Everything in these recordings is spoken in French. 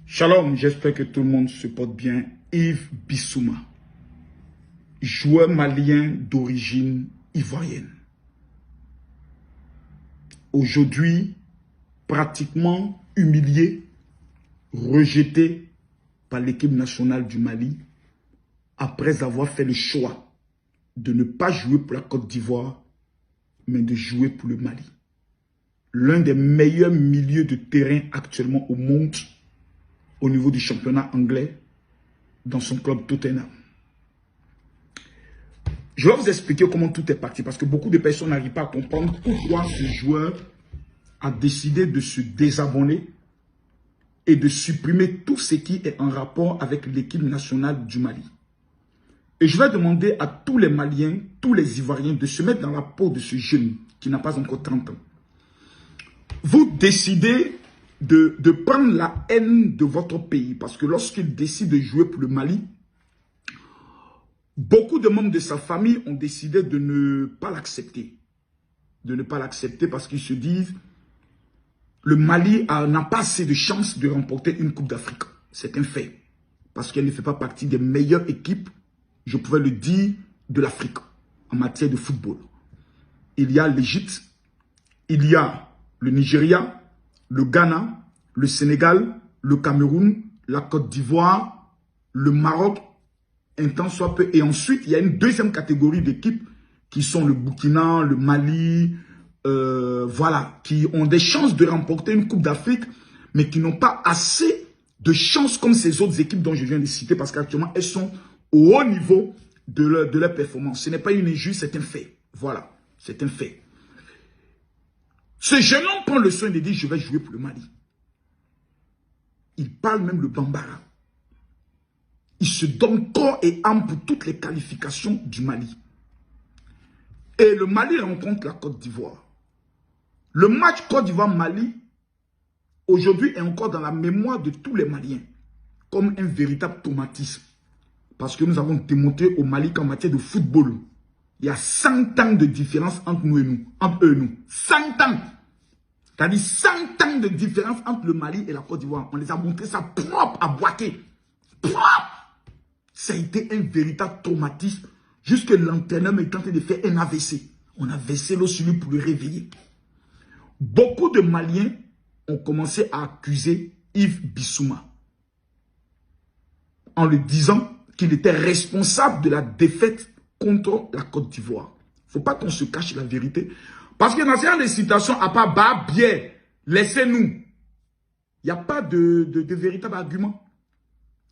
Shalom, j'espère que tout le monde se porte bien. Yves Bissouma, joueur malien d'origine ivoirienne. Aujourd'hui, pratiquement humilié, rejeté par l'équipe nationale du Mali, après avoir fait le choix de ne pas jouer pour la Côte d'Ivoire, mais de jouer pour le Mali. L'un des meilleurs milieux de terrain actuellement au monde, au niveau du championnat anglais, dans son club Tottenham. Je vais vous expliquer comment tout est parti, parce que beaucoup de personnes n'arrivent pas à comprendre pourquoi ce joueur a décidé de se désabonner et de supprimer tout ce qui est en rapport avec l'équipe nationale du Mali. Et je vais demander à tous les Maliens, tous les Ivoiriens de se mettre dans la peau de ce jeune qui n'a pas encore 30 ans. Vous décidez de prendre la haine de votre pays, parce que lorsqu'il décide de jouer pour le Mali, beaucoup de membres de sa famille ont décidé de ne pas l'accepter. De ne pas l'accepter parce qu'ils se disent le Mali n'a pas assez de chances de remporter une Coupe d'Afrique. C'est un fait. Parce qu'elle ne fait pas partie des meilleures équipes, je pouvais le dire, de l'Afrique en matière de football. Il y a l'Égypte, il y a le Nigeria, le Ghana, le Sénégal, le Cameroun, la Côte d'Ivoire, le Maroc, un temps soit peu. Et ensuite, il y a une deuxième catégorie d'équipes qui sont le Burkina, le Mali, voilà, qui ont des chances de remporter une Coupe d'Afrique, mais qui n'ont pas assez de chances comme ces autres équipes dont je viens de citer, parce qu'actuellement, elles sont au haut niveau de leur performance. Ce n'est pas une injure, c'est un fait. Voilà, c'est un fait. Ce jeune homme prend le soin de dire, je vais jouer pour le Mali. Il parle même le bambara. Il se donne corps et âme pour toutes les qualifications du Mali. Et le Mali rencontre la Côte d'Ivoire. Le match Côte d'Ivoire-Mali, aujourd'hui, est encore dans la mémoire de tous les Maliens, comme un véritable traumatisme. Parce que nous avons démontré au Mali qu'en matière de football, il y a 100 ans de différence entre nous et nous. Entre eux et nous. 100 ans. C'est-à-dire 100 ans de différence entre le Mali et la Côte d'Ivoire. On les a montré ça propre à boiter. Propre. Ça a été un véritable traumatisme. Jusque l'entraîneur est tenté de faire un AVC. On a versé l'eau sur lui pour le réveiller. Beaucoup de Maliens ont commencé à accuser Yves Bissouma en lui disant qu'il était responsable de la défaite contre la Côte d'Ivoire. Il ne faut pas qu'on se cache la vérité. Parce que dans ce genre de situation, à part bah bien, laissez-nous. Il n'y a pas de véritable argument.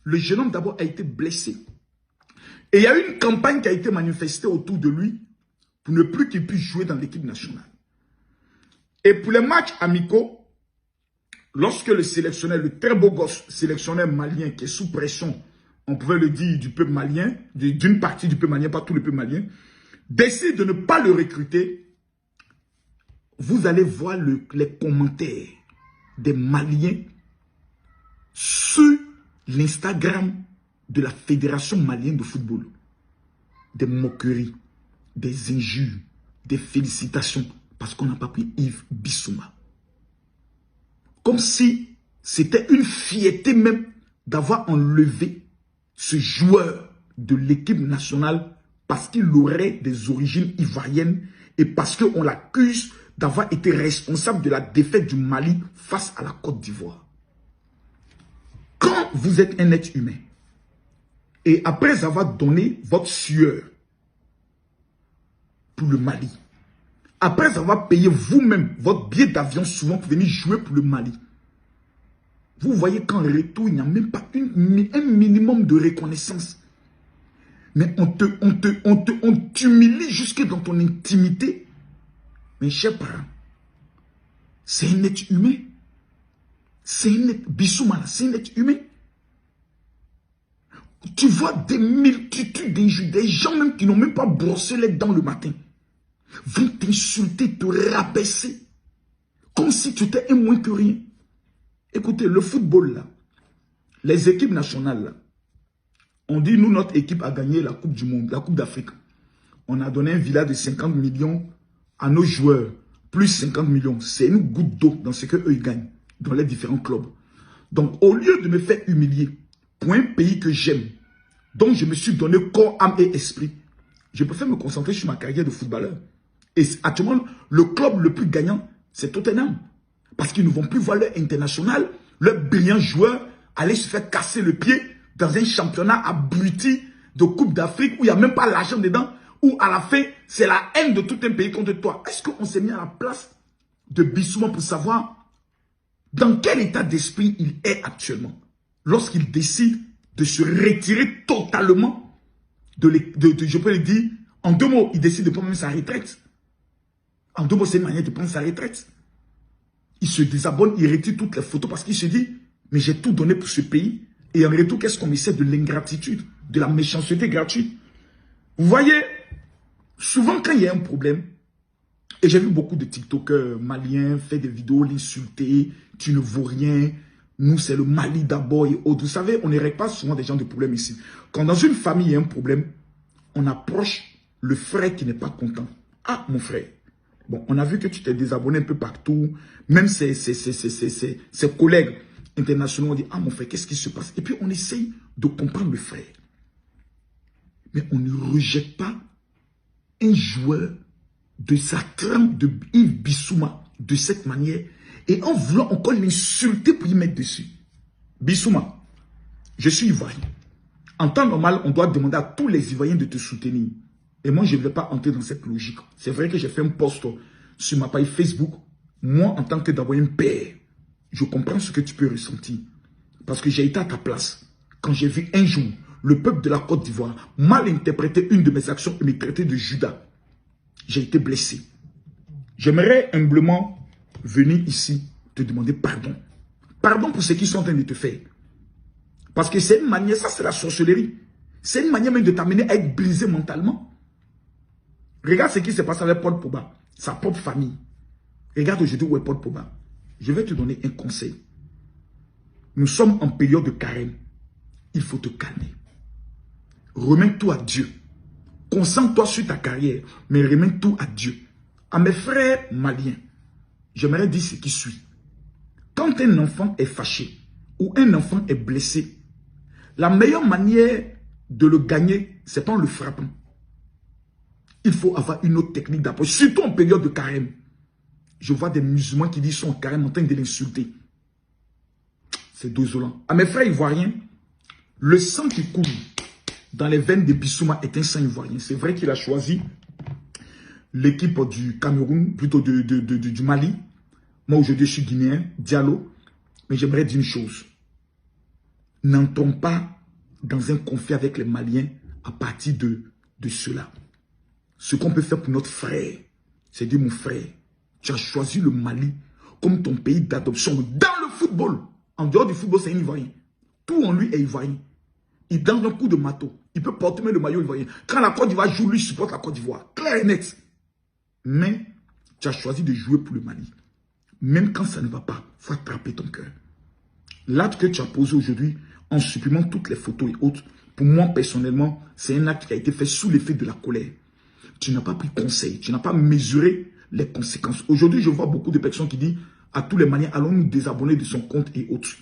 Le jeune homme d'abord a été blessé. Et il y a eu une campagne qui a été manifestée autour de lui pour ne plus qu'il puisse jouer dans l'équipe nationale. Et pour les matchs amicaux, lorsque le sélectionneur, le très beau gosse sélectionneur malien qui est sous pression, on pouvait le dire du peuple malien, d'une partie du peuple malien, pas tout le peuple malien, décide de ne pas le recruter, vous allez voir les commentaires des Maliens sur l'Instagram de la Fédération malienne de football. Des moqueries, des injures, des félicitations, parce qu'on n'a pas pris Yves Bissouma. Comme si c'était une fierté même d'avoir enlevé ce joueur de l'équipe nationale parce qu'il aurait des origines ivoiriennes et parce qu'on l'accuse d'avoir été responsable de la défaite du Mali face à la Côte d'Ivoire. Quand vous êtes un être humain, et après avoir donné votre sueur pour le Mali, après avoir payé vous-même votre billet d'avion souvent pour venir jouer pour le Mali, vous voyez qu'en retour, il n'y a même pas un minimum de reconnaissance. Mais on t'humilie jusque dans ton intimité. Mes chers parents, c'est un être humain. C'est un être, Bissouma, c'est un être humain. Tu vois des multitudes d'injures, des gens même qui n'ont même pas brossé les dents le matin, vont t'insulter, te rabaisser, comme si tu étais un moins que rien. Écoutez, le football là, les équipes nationales là, on dit nous notre équipe a gagné la Coupe du Monde, la Coupe d'Afrique. On a donné un village de 50 millions à nos joueurs, plus 50 millions. C'est une goutte d'eau dans ce qu'eux ils gagnent, dans les différents clubs. Donc, au lieu de me faire humilier pour un pays que j'aime, dont je me suis donné corps, âme et esprit, je préfère me concentrer sur ma carrière de footballeur. Et actuellement, le club le plus gagnant, c'est Tottenham. Parce qu'ils ne vont plus voir leur international, leur brillant joueur, aller se faire casser le pied dans un championnat abruti de Coupe d'Afrique où il n'y a même pas l'argent dedans, où à la fin, c'est la haine de tout un pays contre toi. Est-ce qu'on s'est mis à la place de Bissouma pour savoir dans quel état d'esprit il est actuellement lorsqu'il décide de se retirer totalement je peux le dire, en 2 mots, il décide de prendre même sa retraite. En 2 mots, c'est une manière de prendre sa retraite. Il se désabonne, il retire toutes les photos parce qu'il se dit, mais j'ai tout donné pour ce pays. Et en retour, qu'est-ce qu'on essaie? De l'ingratitude, de la méchanceté gratuite. Vous voyez, souvent quand il y a un problème, et j'ai vu beaucoup de TikTokers maliens faire des vidéos, l'insulter, tu ne vaux rien, nous c'est le Mali d'abord et autres. Vous savez, on ne règle pas souvent des gens de problèmes ici. Quand dans une famille il y a un problème, on approche le frère qui n'est pas content. Ah, mon frère, bon, on a vu que tu t'es désabonné un peu partout, même ses collègues internationaux ont dit, ah mon frère, qu'est-ce qui se passe? Et puis on essaye de comprendre le frère. Mais on ne rejette pas un joueur de sa trempe de Yves Bissouma de cette manière et en voulant encore l'insulter pour y mettre dessus. Bissouma, je suis ivoirien. En temps normal, on doit demander à tous les Ivoiriens de te soutenir. Et moi, je ne vais pas entrer dans cette logique. C'est vrai que j'ai fait un post sur ma page Facebook. Moi, en tant que d'abord un père, je comprends ce que tu peux ressentir. Parce que j'ai été à ta place. Quand j'ai vu un jour le peuple de la Côte d'Ivoire mal interpréter une de mes actions et me traiter de Judas, j'ai été blessé. J'aimerais humblement venir ici te demander pardon. Pardon pour ce qu'ils sont en train de te faire. Parce que c'est une manière, ça c'est la sorcellerie. C'est une manière même de t'amener à être brisé mentalement. Regarde ce qui se passe avec Paul Pogba, sa propre famille. Regarde aujourd'hui où est Paul Pogba. Je vais te donner un conseil. Nous sommes en période de carême. Il faut te calmer. Remets tout à Dieu. Concentre-toi sur ta carrière, mais remets tout à Dieu. À mes frères maliens, j'aimerais dire ce qui suit. Quand un enfant est fâché ou un enfant est blessé, la meilleure manière de le gagner, c'est pas en le frappant. Il faut avoir une autre technique d'approche, surtout en période de carême. Je vois des musulmans qui disent qu'ils sont en carême en train de l'insulter. C'est désolant. À mes frères ivoiriens, le sang qui coule dans les veines de Bissouma est un sang ivoirien. C'est vrai qu'il a choisi l'équipe du Cameroun, plutôt du Mali. Moi, aujourd'hui, je suis guinéen, Diallo. Mais j'aimerais dire une chose. N'entrons pas dans un conflit avec les Maliens à partir de cela. Ce qu'on peut faire pour notre frère, c'est dire, mon frère, tu as choisi le Mali comme ton pays d'adoption dans le football. En dehors du football, c'est un Ivoirien. Tout en lui est Ivoirien. Il donne un coup de marteau. Il peut porter même le maillot ivoirien. Quand la Côte d'Ivoire joue, lui supporte la Côte d'Ivoire. Clair et net. Mais tu as choisi de jouer pour le Mali. Même quand ça ne va pas, il faut attraper ton cœur. L'acte que tu as posé aujourd'hui, en supprimant toutes les photos et autres, pour moi personnellement, c'est un acte qui a été fait sous l'effet de la colère. Tu n'as pas pris conseil, tu n'as pas mesuré les conséquences. Aujourd'hui, je vois beaucoup de personnes qui disent à tous les Maliens, allons nous désabonner de son compte et autres.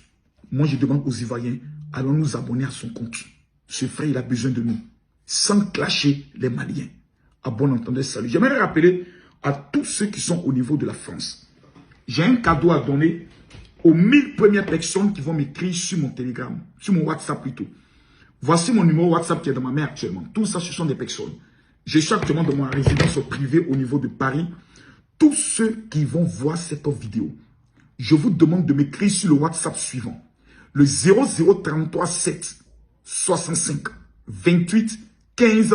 Moi, je demande aux Ivoiriens, allons nous abonner à son compte. Ce frère, il a besoin de nous. Sans clasher les Maliens. À bon entendeur, salut. J'aimerais rappeler à tous ceux qui sont au niveau de la France. J'ai un cadeau à donner aux 1000 premières personnes qui vont m'écrire sur mon Telegram, sur mon WhatsApp plutôt. Voici mon numéro WhatsApp qui est dans ma main actuellement. Tout ça, ce sont des personnes. Je suis actuellement dans ma résidence privée au niveau de Paris. Tous ceux qui vont voir cette vidéo, je vous demande de m'écrire sur le WhatsApp suivant. Le 0033 7 65 28 15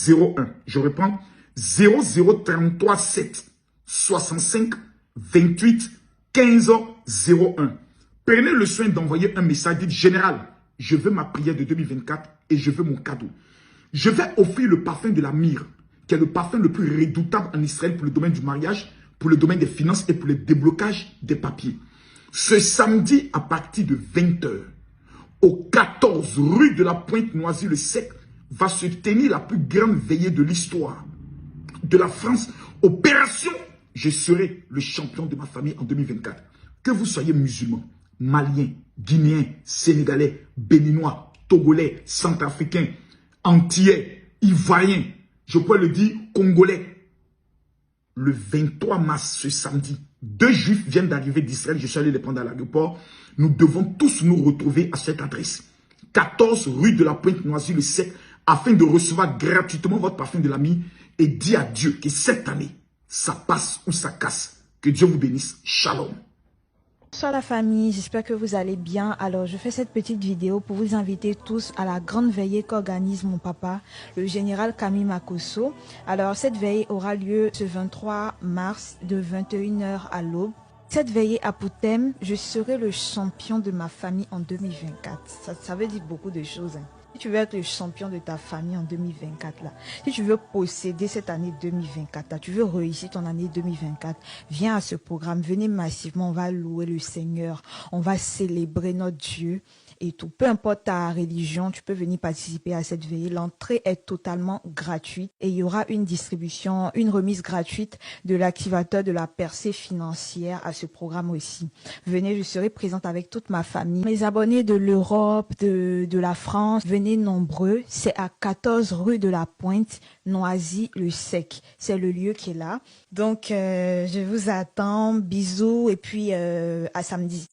01. Je reprends. 0033 7 65 28 15 01. Prenez le soin d'envoyer un message. Dites, général, je veux ma prière de 2024 et je veux mon cadeau. Je vais offrir le parfum de la myrrhe, qui est le parfum le plus redoutable en Israël pour le domaine du mariage, pour le domaine des finances et pour le déblocage des papiers. Ce samedi, à partir de 20 h, au 14 rue de la Pointe-Noisy-le-Sec, va se tenir la plus grande veillée de l'histoire de la France. Opération, je serai le champion de ma famille en 2024. Que vous soyez musulman, Maliens, Guinéens, Sénégalais, Béninois, Togolais, Centrafricains, Antillais, Ivoiriens, je peux le dire, Congolais. Le 23 mars, ce samedi, 2 Juifs viennent d'arriver d'Israël, je suis allé les prendre à l'aéroport. Nous devons tous nous retrouver à cette adresse. 14 rue de la Pointe-Noisy-le-Sec, afin de recevoir gratuitement votre parfum de l'ami et dire à Dieu que cette année, ça passe ou ça casse. Que Dieu vous bénisse. Shalom. Bonsoir la famille, j'espère que vous allez bien. Alors je fais cette petite vidéo pour vous inviter tous à la grande veillée qu'organise mon papa, le général Camille Makosso. Alors cette veillée aura lieu ce 23 mars de 21 h à l'aube. Cette veillée a pour thème « Je serai le champion de ma famille en 2024 ». Ça veut dire beaucoup de choses. Si tu veux être le champion de ta famille en 2024, là, si tu veux posséder cette année 2024, là, tu veux réussir ton année 2024, viens à ce programme, venez massivement, on va louer le Seigneur, on va célébrer notre Dieu et tout. Peu importe ta religion, tu peux venir participer à cette veillée. L'entrée est totalement gratuite et il y aura une distribution, une remise gratuite de l'activateur de la percée financière à ce programme aussi. Venez, je serai présente avec toute ma famille. Mes abonnés de l'Europe, de la France, venez nombreux. C'est à 14 rue de la Pointe, Noisy-le-Sec. C'est le lieu qui est là. Donc, je vous attends. Bisous et puis à samedi.